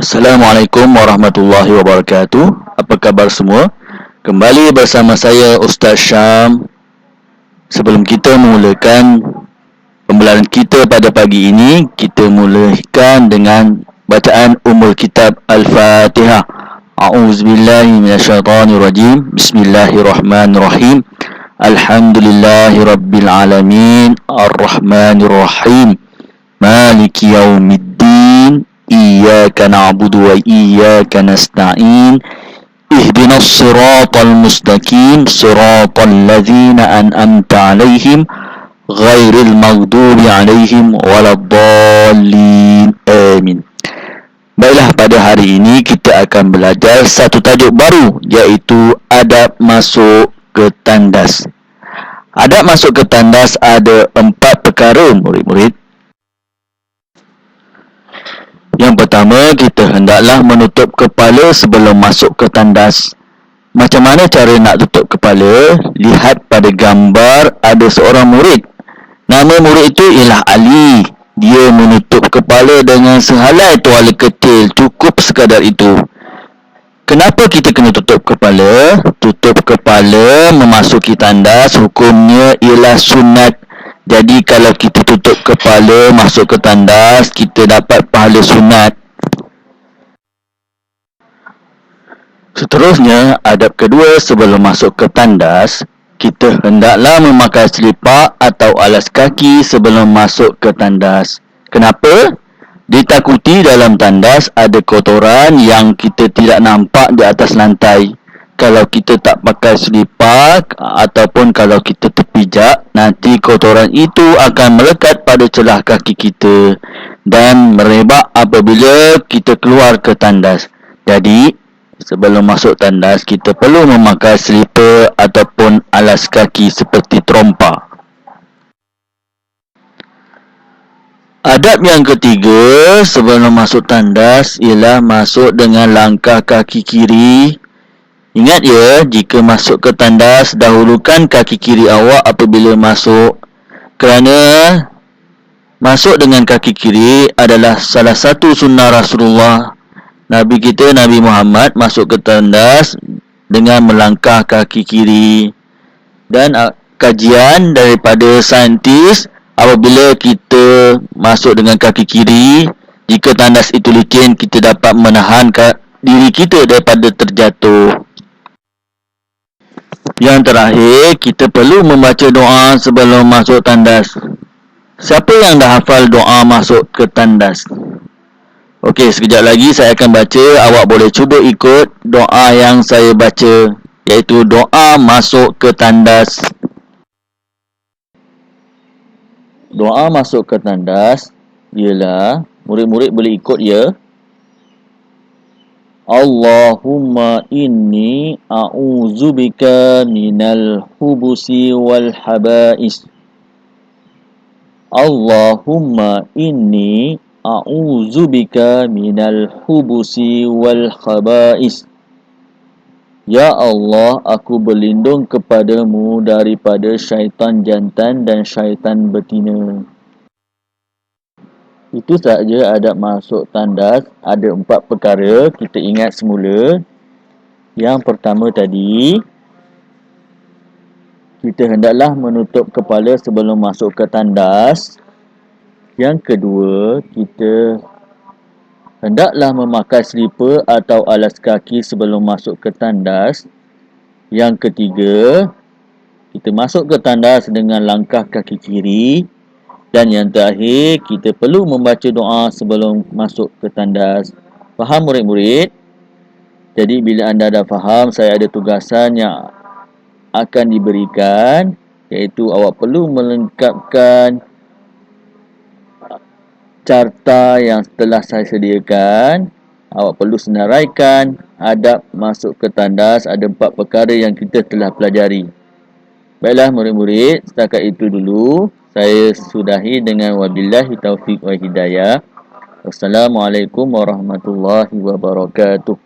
Assalamualaikum warahmatullahi wabarakatuh. Apa khabar semua? Kembali bersama saya Ustaz Syam. Sebelum kita memulakan pembelajaran kita pada pagi ini, kita mulakan dengan bacaan Ummul Kitab Al-Fatihah. A'udzubillahi minasyaitonirrajim. Bismillahirrahmanirrahim. Alhamdulillahirabbil alamin. Arrahmanirrahim. Maliki yaumiddin. Iyyaka na'budu wa iyyaka nasta'in. Ihdinas siratal mustaqim, siratal ladzina an'amta 'alaihim ghairil maghdubi 'alaihim waladdallin. Amin. Baiklah, pada hari ini kita akan belajar satu tajuk baru, iaitu adab masuk ke tandas. Adab masuk ke tandas ada 4 perkara, murid-murid. Yang pertama, kita hendaklah menutup kepala sebelum masuk ke tandas. Macam mana cara nak tutup kepala? Lihat pada gambar, ada seorang murid. Nama murid itu ialah Ali. Dia menutup kepala dengan sehelai tuala kecil, cukup sekadar itu. Kenapa kita kena tutup kepala? Tutup kepala memasuki tandas, hukumnya ialah sunat. Jadi kalau kita tutup kepala masuk ke tandas, kita dapat pahala sunat. Seterusnya, adab kedua sebelum masuk ke tandas, kita hendaklah memakai selipar atau alas kaki sebelum masuk ke tandas. Kenapa? Ditakuti dalam tandas ada kotoran yang kita tidak nampak di atas lantai. Kalau kita tak pakai selipar ataupun kalau kita terpijak, nanti kotoran itu akan melekat pada celah kaki kita dan merebak apabila kita keluar ke tandas. Jadi, sebelum masuk tandas, kita perlu memakai selipar ataupun alas kaki seperti terompa. Adab yang ketiga sebelum masuk tandas ialah masuk dengan langkah kaki kiri. Ingat ya, jika masuk ke tandas, dahulukan kaki kiri awak apabila masuk. Kerana masuk dengan kaki kiri adalah salah satu sunnah Rasulullah. Nabi kita, Nabi Muhammad, masuk ke tandas dengan melangkah kaki kiri. Dan kajian daripada saintis, apabila kita masuk dengan kaki kiri, jika tandas itu licin, kita dapat menahan diri kita daripada terjatuh. Yang terakhir, kita perlu membaca doa sebelum masuk tandas. Siapa yang dah hafal doa masuk ke tandas? Okey, sekejap lagi saya akan baca. Awak boleh cuba ikut doa yang saya baca, iaitu doa masuk ke tandas. Doa masuk ke tandas ialah, murid-murid boleh ikut ya. Allahumma inni a'udzubika minal hubusi wal haba'is. Allahumma inni a'udzubika minal hubusi wal haba'is. Ya Allah, aku berlindung kepadamu daripada syaitan jantan dan syaitan betina. Itu sahaja adab masuk tandas. Ada 4 perkara, kita ingat semula. Yang pertama tadi, kita hendaklah menutup kepala sebelum masuk ke tandas. Yang kedua, kita hendaklah memakai selipar atau alas kaki sebelum masuk ke tandas. Yang ketiga, kita masuk ke tandas dengan langkah kaki kiri. Dan yang terakhir, kita perlu membaca doa sebelum masuk ke tandas. Faham murid-murid? Jadi bila anda dah faham, saya ada tugasan yang akan diberikan, iaitu awak perlu melengkapkan carta yang telah saya sediakan. Awak perlu senaraikan adab masuk ke tandas. Ada 4 perkara yang kita telah pelajari. Baiklah murid-murid, setakat itu dulu. Saya sudahi dengan wabillahi taufiq wa hidayah. Wassalamualaikum warahmatullahi wabarakatuh.